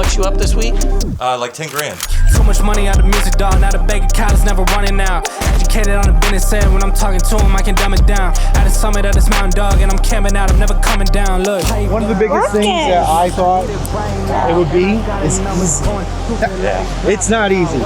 much you up this week? Like 10 grand. Too much money out of music, dog. Now the bank account is never running out. Educated on the business end. When I'm talking to him, I can dumb it down. At the summit of this mountain, dog, and I'm camping out. I'm never coming down. Look. One of the biggest things that I thought it would be is easy. It's not easy.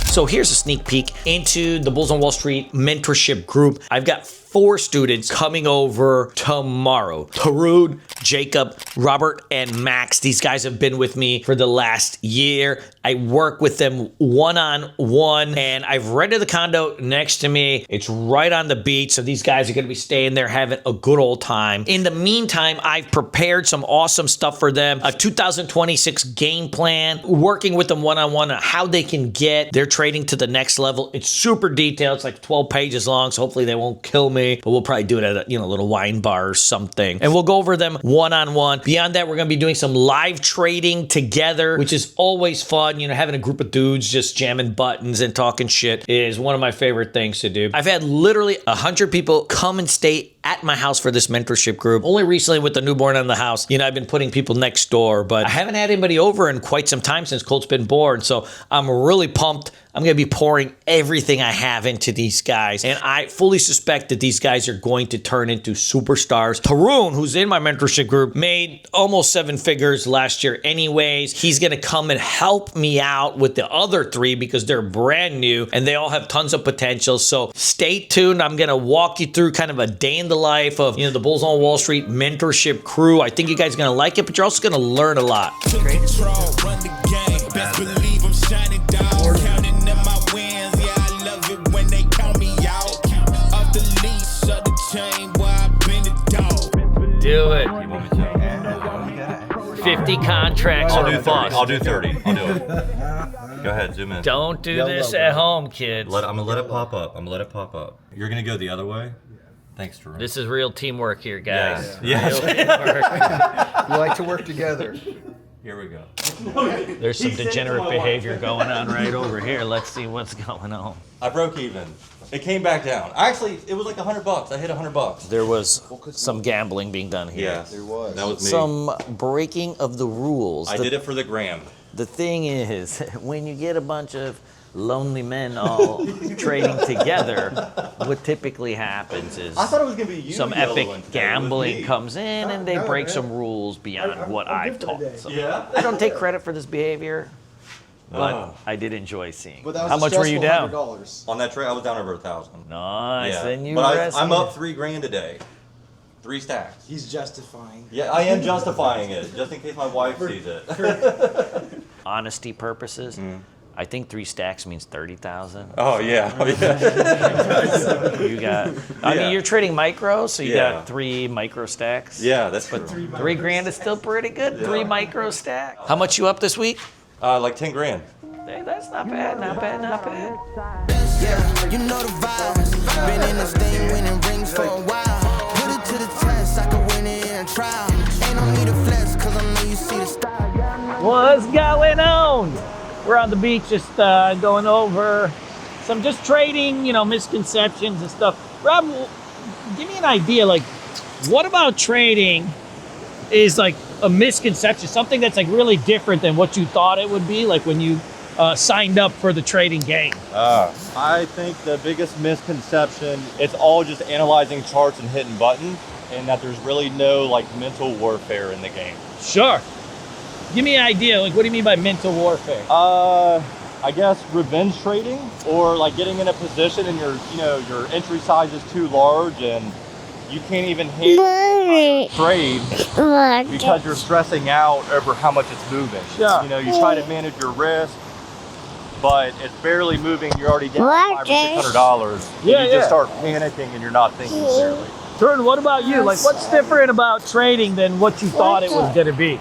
So here's a sneak peek into the Bulls on Wall Street mentorship group. I've got 4 students coming over tomorrow. Tarun, Jacob, Robert, and Max. These guys have been with me for the last year. I work with them one-on-one, and I've rented the condo next to me. It's right on the beach, so these guys are gonna be staying there having a good old time. In the meantime, I've prepared some awesome stuff for them. A 2026 game plan, working with them one-on-one on how they can get their trading to the next level. It's super detailed. It's like 12 pages long, so hopefully they won't kill me. But we'll probably do it at a little wine bar or something. And we'll go over them one-on-one. Beyond that, we're going to be doing some live trading together, which is always fun. Having a group of dudes just jamming buttons and talking shit is one of my favorite things to do. I've had literally 100 people come and stay at my house for this mentorship group. Only recently with the newborn in the house, I've been putting people next door, but I haven't had anybody over in quite some time since Colt's been born. So I'm really pumped. I'm going to be pouring everything I have into these guys. And I fully suspect that these guys are going to turn into superstars. Tarun, who's in my mentorship group, made almost 7 figures last year anyways. He's going to come and help me out with the other 3 because they're brand new and they all have tons of potential. So stay tuned. I'm going to walk you through kind of a day in the life of, the Bulls on Wall Street mentorship crew. I think you guys are going to like it, but you're also going to learn a lot. Do it. You want me to? 50 contracts or bust. I'll do 30. I'll do it. Go ahead, zoom in. Don't do this at home, kids. I'm gonna let it pop up. You're gonna go the other way? Thanks, Drew. This is real teamwork here, guys. Yes. We like to work together. Here we go. There's some degenerate behavior going on right over here. Let's see what's going on. I broke even. It came back down. Actually, it was like $100. I hit $100. There was some gambling being done here. Yes, There was. That was me. Some breaking of the rules. I did it for the gram. The thing is, when you get a bunch of lonely men all trading together, what typically happens is I thought it was gonna be you. some the other epic one today. gambling comes in and they break some rules beyond what I've taught. So Yeah. I don't take credit for this behavior, but Oh. I did enjoy seeing. But that was How a much were you stressful down? $100. On that trade, I was down over 1,000. Nice. Yeah. Then you but rested. I'm up 3 grand today. 3 stacks. He's justifying. Yeah, I am justifying it, just in case my wife sees it. Honesty purposes, I think 3 stacks means 30,000. Oh yeah. Oh, yeah. You got. I mean, you're trading micro, so you Yeah. got 3 micro stacks. Yeah, that's true. 3 grand is still pretty good. 3 micro stacks. How much you up this week? Like 10 grand. Hey, that's not bad. Not bad. Not bad. Yeah, you know the vibes. Been in this thing winning rings for a while. Put it to the test, I could win it in a trial. Ain't no need to flex, cause I know you see the style. What's going on? We're on the beach just going over some just trading, misconceptions and stuff. Rob, give me an idea, like, what about trading is like a misconception, something that's like really different than what you thought it would be, like when you signed up for the trading game? I think the biggest misconception, it's all just analyzing charts and hitting buttons, and that there's really no mental warfare in the game. Sure. Give me an idea, like what do you mean by mental warfare? I guess revenge trading, or getting in a position and your entry size is too large and you can't even handle trade because you're stressing out over how much it's moving. Sure. You try to manage your risk, but it's barely moving. You're already down $500 or $600. Yeah, you just start panicking and you're not thinking clearly. Turn, what about you? Like, what's different about trading than what you thought it was going to be?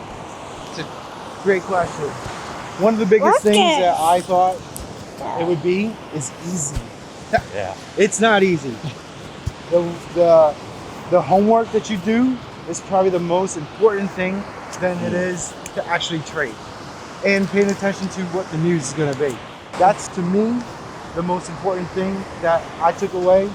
Great question. One of the biggest things that I thought it would be is easy. Yeah. It's not easy. The homework that you do is probably the most important thing than it is to actually trade. And paying attention to what the news is going to be. That's, to me, the most important thing that I took away,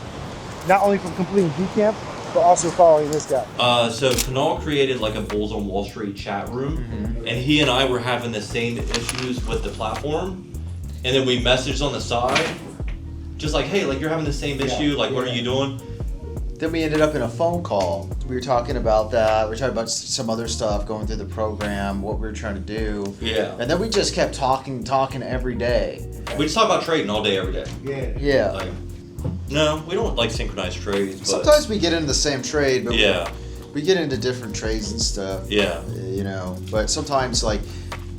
not only from completing boot camp, but also following this guy. So Kunal created like a Bulls on Wall Street chat room, and he and I were having the same issues with the platform, and then we messaged on the side, just like, hey, like you're having the same issue, like what are you doing? Then we ended up in a phone call. We were talking about that. We were talking about some other stuff, going through the program, what we were trying to do. Yeah. And then we just kept talking every day. We just talk about trading all day, every day. Yeah. Like, no, we don't like synchronized trades. But Sometimes we get into the same trade, but yeah, we get into different trades and stuff. yeah, You know, but sometimes like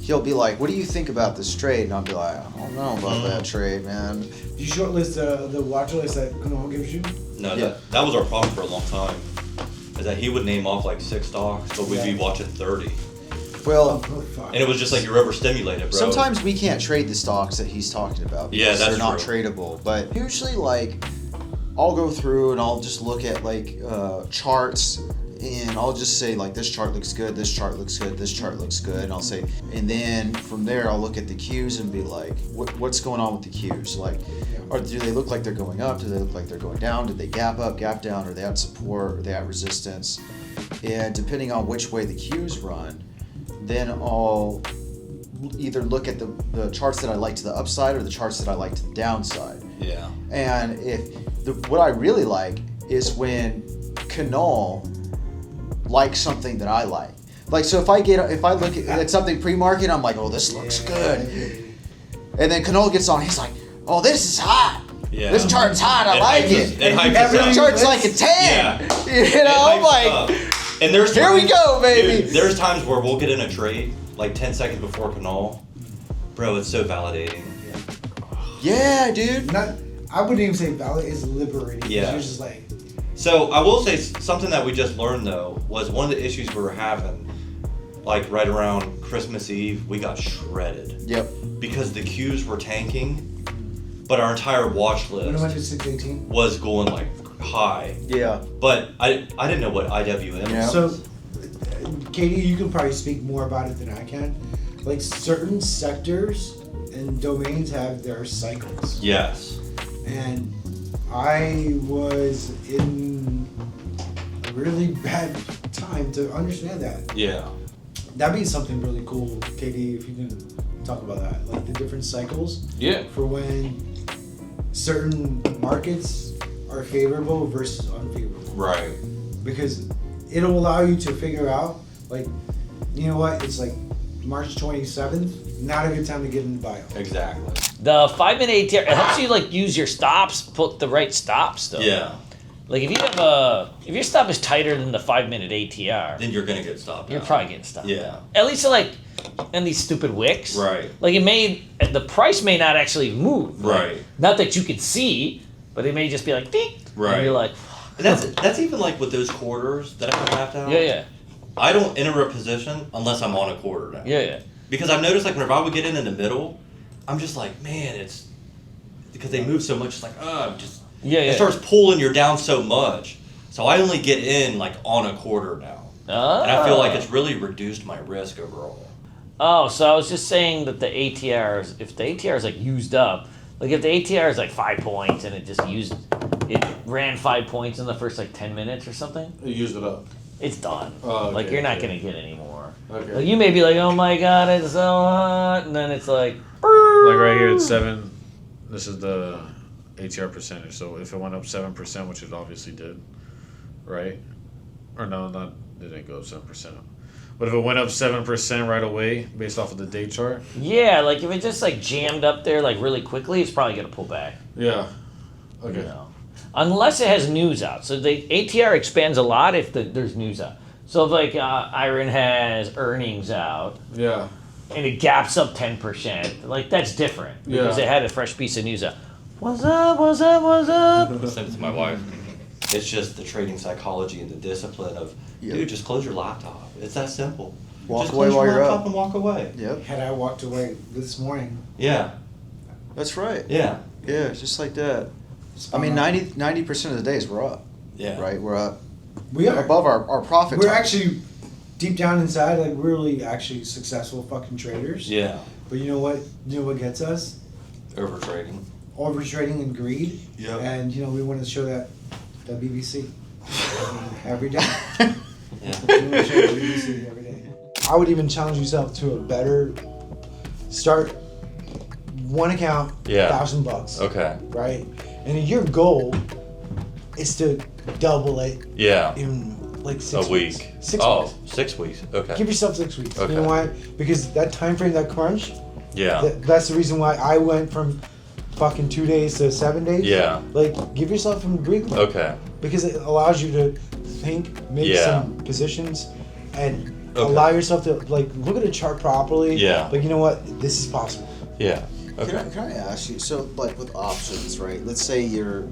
he'll be like, "What do you think about this trade?" And I'll be like, "I don't know about that trade, man." Do you shortlist the watch list that Kunal gives you? no, that was our problem for a long time. Is that he would name off like 6 stocks, but we'd be watching 30, Well, and it was just like you're overstimulated, bro. sometimes we can't trade the stocks that he's talking about because Yeah, that's they're not true. tradable. But usually, like, I'll go through and I'll just look at like charts, and I'll just say like this chart looks good, this chart looks good, this chart looks good, and I'll say, and then from there I'll look at the cues and be like, what's going on with the cues? Like, or do they look like they're going up? Do they look like they're going down? Did they gap up, gap down? Are they at support? Are they at resistance? And depending on which way the cues run, then I'll either look at the charts that I like to the upside or the charts that I like to the downside. Yeah. And what I really like is when Kunal likes something that I like. Like, so if I look at something pre-market, I'm like, oh, this looks good. And then Kunal gets on, he's like, oh, this is hot. Yeah. This chart's hot, I like it. It hypes us This up. chart's like a 10. Yeah. You know, I'm It hypes like, us up. And there's here we times- go, baby. Dude, there's times where we'll get in a trade like 10 seconds before Kunal. Bro, it's so validating. yeah, dude. I wouldn't even say valid. It's liberating. 'Cause Yeah. You're just like, So I will say something that we just learned though was one of the issues we were having, like right around Christmas Eve, we got shredded Yep. because the queues were tanking, but our entire watch when I went to list 618. was going like high. Yeah. But I didn't know what IWM Yeah. was. So, Katie, you can probably speak more about it than I can. Like certain sectors and domains have their cycles. Yes. And I was in a really bad time to understand that. Yeah. That'd be something really cool, Katie, if you can talk about that. Like the different cycles Yeah. for when certain markets are favorable versus unfavorable. Right. Because it'll allow you to figure out, like, you know what, it's like March 27th, not a good time to get into bio. Exactly. The 5-minute ATR, it helps you like use your stops, put the right stops though. Yeah. Like if your stop is tighter than the 5-minute ATR, Then you're gonna get stopped. you're out. probably getting stopped. Yeah. At least like in these stupid wicks. Right. Like the price may not actually move. Right. Not that you can see, but it may just be like ding. Right. And you're like, And that's even like with those quarters that I have mapped out. yeah. I don't enter a position unless I'm on a quarter now. Yeah. Because I've noticed like whenever I would get in the middle, I'm just like, man, it's because they move so much. It's like, just it starts pulling you down so much. So I only get in like on a quarter now, and I feel like it's really reduced my risk overall. Oh, so I was just saying that the ATRs, if the ATR is like used up, like if the ATR is like 5 points and it ran 5 points in the first like 10 minutes or something, You used it up. it's done. Oh, okay, like you're not okay. gonna get any more. Okay. Like you may be like, oh my god, it's so hot, and then it's like, Like right here, it's 7. This is the ATR percentage. So if it went up 7%, which it obviously did, right? Or no, it didn't go up 7%. But if it went up 7% right away, based off of the day chart, yeah, like if it just like jammed up there like really quickly, it's probably gonna pull back. yeah, okay, You know? Unless it has news out. So the ATR expands a lot if there's news out. So if like Iron has earnings out yeah, and it gaps up 10%, like that's different because Yeah. it had a fresh piece of news out. What's up? What's up? What's up? I sent it to my wife. It's just the trading psychology and the discipline of, dude, just close your laptop. It's that simple. Walk just away close while your you're laptop up. and walk away. Yep. Had I walked away this morning, Yeah. That's right. Yeah. Yeah, just like that. I mean, 90% of the days we're up. Yeah. Right? We're up. we are. Above our profit. We're target. actually, deep down inside, like really actually successful fucking traders. Yeah. But you know what? You know what gets us? Over trading. Overtrading and greed. Yep. And you know we want to show that BBC. Every day. Yeah. Every day. I would even challenge yourself to a better start. One account, Yeah. $1,000. Okay. Right? And your goal is to double it Yeah. in like A 6 week. weeks. 6 Oh, weeks. 6 weeks. Okay. Give yourself 6 weeks. Okay. You know why? Because that time frame, that crunch, Yeah. that's the reason why I went from fucking 2 days to 7 days. Yeah. Like, give yourself some breathing room. Okay. Because it allows you to think, make Yeah. some positions, and Okay. allow yourself to like look at a chart properly. Yeah. Like, you know what? This is possible. Yeah. Okay. Can I ask you? So, like with options, right? Let's say you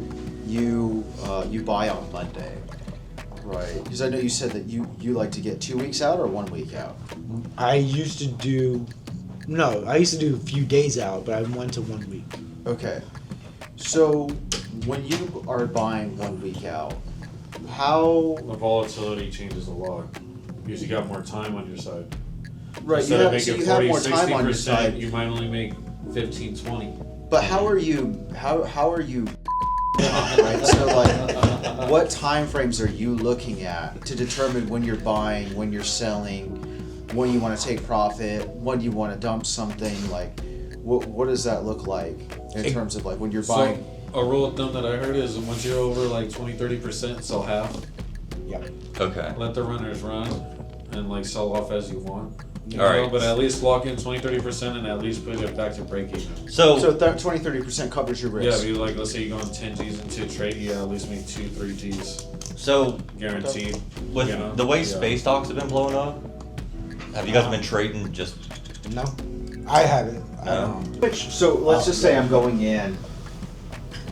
buy on Monday, right? Because I know you said that you like to get 2 weeks out or 1 week out. I used to do a few days out, but I went to 1 week. Okay. So when you are buying 1 week out, how The volatility changes a lot because you got more time on your side. right? Instead You of have, so making you have 40, more time on your 60%, side. you might only make 15, 20. But how are you? How are you? Right. So like, what time frames are you looking at to determine when you're buying, when you're selling, when you want to take profit, when you want to dump something? Like, what does that look like in terms of like when you're buying? So, a rule of thumb that I heard is once you're over like 20-30%, sell half. Yeah. Okay. Let the runners run and like sell off as you want. You All know, right. But at least lock in 20-30% and at least put it back to break even. So 20-30% covers your Yeah, risk. but like let's say you go on 10 G's into a trade, you at least make 2-3 G's so guaranteed. with you know? the way Yeah. space stocks have been blowing up, have you guys been trading just? No, I haven't. I No. don't know. Which, so let's just say I'm going in.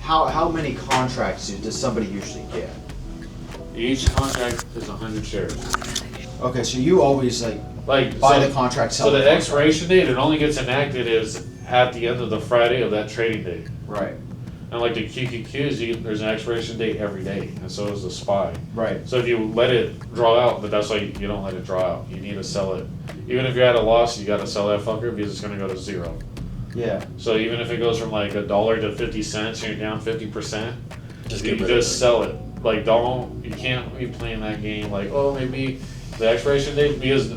How many contracts does somebody usually get? Each contract is 100 shares. Okay, so you always like Like buy so, the contract, sell so the contract. expiration date, it only gets enacted is at the end of the Friday of that trading day. Right, And like the QQQs, there's an expiration date every day, and so is the SPY. right. So if you let it draw out, but that's why you don't let it draw out. You need to sell it. Even if you're at a loss, you gotta sell that fucker because it's gonna go to zero. Yeah. So even if it goes from like $1 to 50 cents, and you're down 50%, Just you get rid of just it. sell it. Like you can't be playing that game like, oh, maybe the expiration date, because,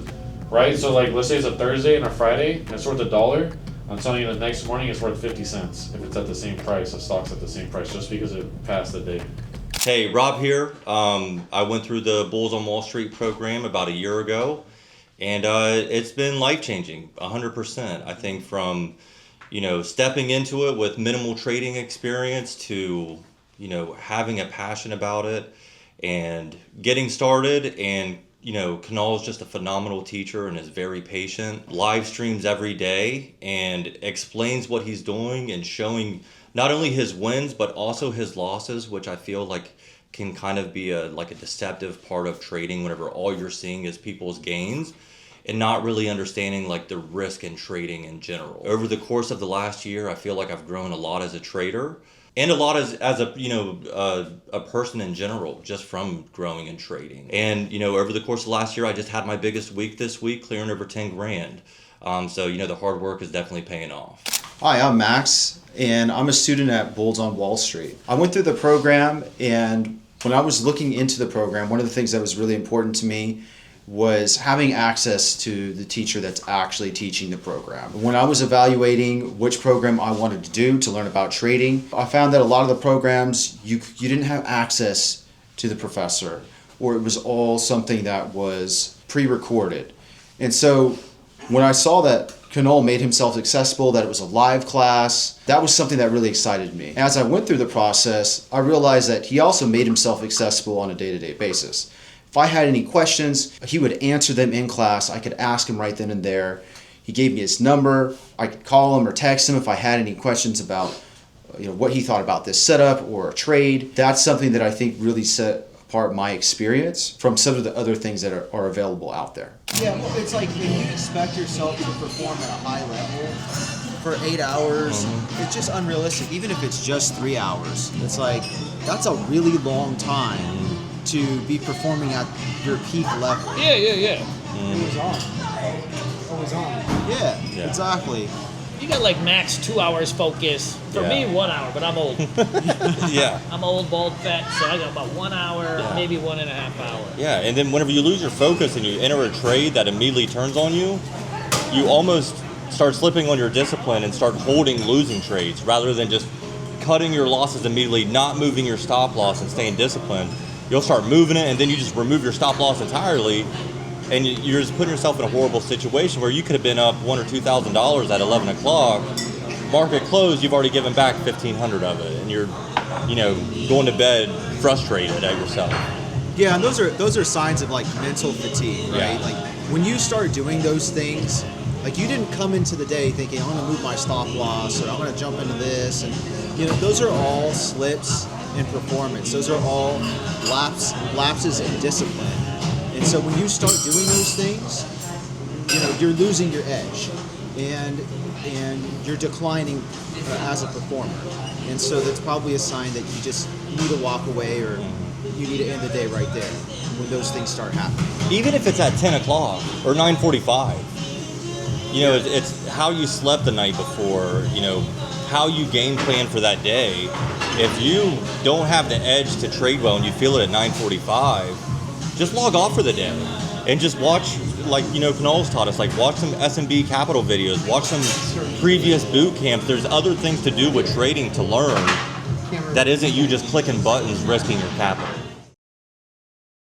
right? So like, let's say it's a Thursday and a Friday, and it's worth $1. I'm telling you the next morning it's worth 50 cents if it's at the same price, the stock's at the same price, just because it passed the day. Hey, Rob here. I went through the Bulls on Wall Street program about a year ago, and it's been life-changing, 100%. I think from, stepping into it with minimal trading experience to, having a passion about it and getting started. And, Kunal is just a phenomenal teacher and is very patient. Live streams every day and explains what he's doing and showing not only his wins, but also his losses, which I feel like can kind of be a deceptive part of trading whenever all you're seeing is people's gains and not really understanding like the risk in trading in general. Over the course of the last year, I feel like I've grown a lot as a trader and a lot as a person in general, just from growing and trading. And, over the course of last year, I just had my biggest week this week, clearing over 10 grand. So, the hard work is definitely paying off. Hi, I'm Max, and I'm a student at Bulls on Wall Street. I went through the program, and when I was looking into the program, one of the things that was really important to me was having access to the teacher that's actually teaching the program. When I was evaluating which program I wanted to do to learn about trading, I found that a lot of the programs, you didn't have access to the professor, or it was all something that was pre-recorded. And so when I saw that Kunal made himself accessible, that it was a live class, that was something that really excited me. As I went through the process, I realized that he also made himself accessible on a day-to-day basis. If I had any questions, he would answer them in class. I could ask him right then and there. He gave me his number. I could call him or text him if I had any questions about what he thought about this setup or a trade. That's something that I think really set apart my experience from some of the other things that are available out there. Yeah, well, it's like if you expect yourself to perform at a high level for 8 hours, it's just unrealistic. Even if it's just 3 hours, it's like that's a really long time to be performing at your peak level. It was on. It was on. Yeah, exactly. You got like max 2 hours focus. For me, 1 hour, but I'm old. Yeah. I'm old, bald, fat, so I got about 1 hour, maybe 1.5 hours. Yeah, and then whenever you lose your focus and you enter a trade that immediately turns on you, you almost start slipping on your discipline and start holding losing trades rather than just cutting your losses immediately, not moving your stop loss and staying disciplined. You'll start moving it, and then you just remove your stop loss entirely, and you're just putting yourself in a horrible situation where you could have been up $1,000 or $2,000 at 11 o'clock. Market closed, you've already given back 1,500 of it, and you're, going to bed frustrated at yourself. Yeah, and those are signs of like mental fatigue, right? Yeah. Like when you start doing those things, like you didn't come into the day thinking I'm going to move my stop loss or I'm going to jump into this, and those are all slips in performance. Those are all lapses in discipline. And so when you start doing those things, you're losing your edge, and you're declining as a performer. And so that's probably a sign that you just need to walk away, or you need to end the day right there when those things start happening. Even if it's at 10 o'clock or 9:45, it's how you slept the night before, how you game plan for that day. If you don't have the edge to trade well and you feel it at 9:45, just log off for the day and just watch, like, Canol's taught us, like watch some S&B Capital videos, watch some previous boot camps. There's other things to do with trading to learn that isn't you just clicking buttons, risking your capital.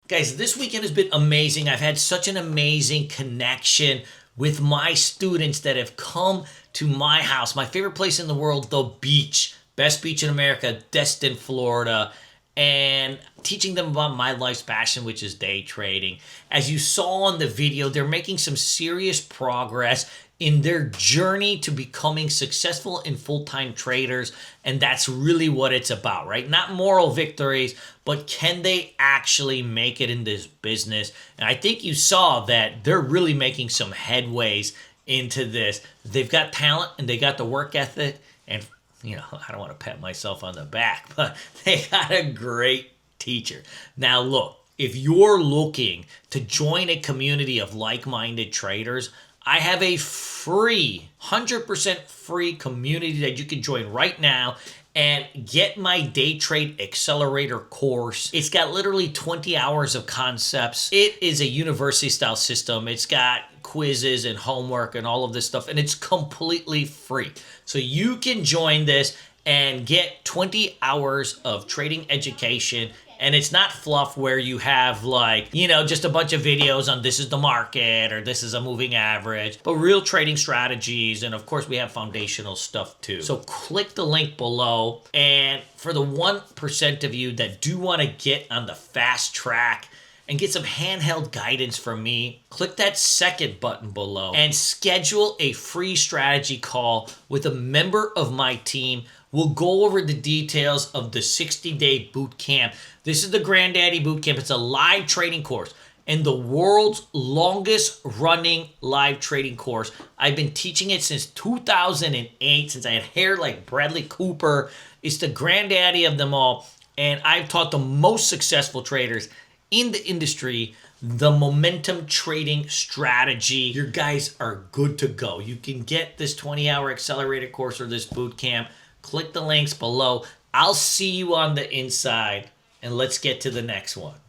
Guys, this weekend has been amazing. I've had such an amazing connection with my students that have come to my house, my favorite place in the world, the beach. Best beach in America, Destin, Florida, and teaching them about my life's passion, which is day trading. As you saw in the video, they're making some serious progress in their journey to becoming successful and full-time traders, and that's really what it's about, right? Not moral victories, but can they actually make it in this business? And I think you saw that they're really making some headways into this. They've got talent and they got the work ethic, and I don't want to pat myself on the back, but they got a great teacher. Now, look, if you're looking to join a community of like-minded traders, I have a free, 100% free community that you can join right now and get my Day Trade Accelerator course. It's got literally 20 hours of concepts. It is a university-style system. It's got quizzes and homework and all of this stuff, and it's completely free. So you can join this and get 20 hours of trading education. And it's not fluff where you have just a bunch of videos on this is the market or this is a moving average, but real trading strategies. And of course we have foundational stuff too. So click the link below. And for the 1% of you that do want to get on the fast track and get some handheld guidance from me, click that second button below and schedule a free strategy call with a member of my team. We'll go over the details of the 60-day boot camp. This is the Granddaddy Boot Camp. It's a live trading course and the world's longest running live trading course. I've been teaching it since 2008, since I had hair like Bradley Cooper. It's the granddaddy of them all. And I've taught the most successful traders in the industry the momentum trading strategy. Your guys are good to go. You can get this 20-hour accelerated course or this boot camp. Click the links below. I'll see you on the inside, and let's get to the next one.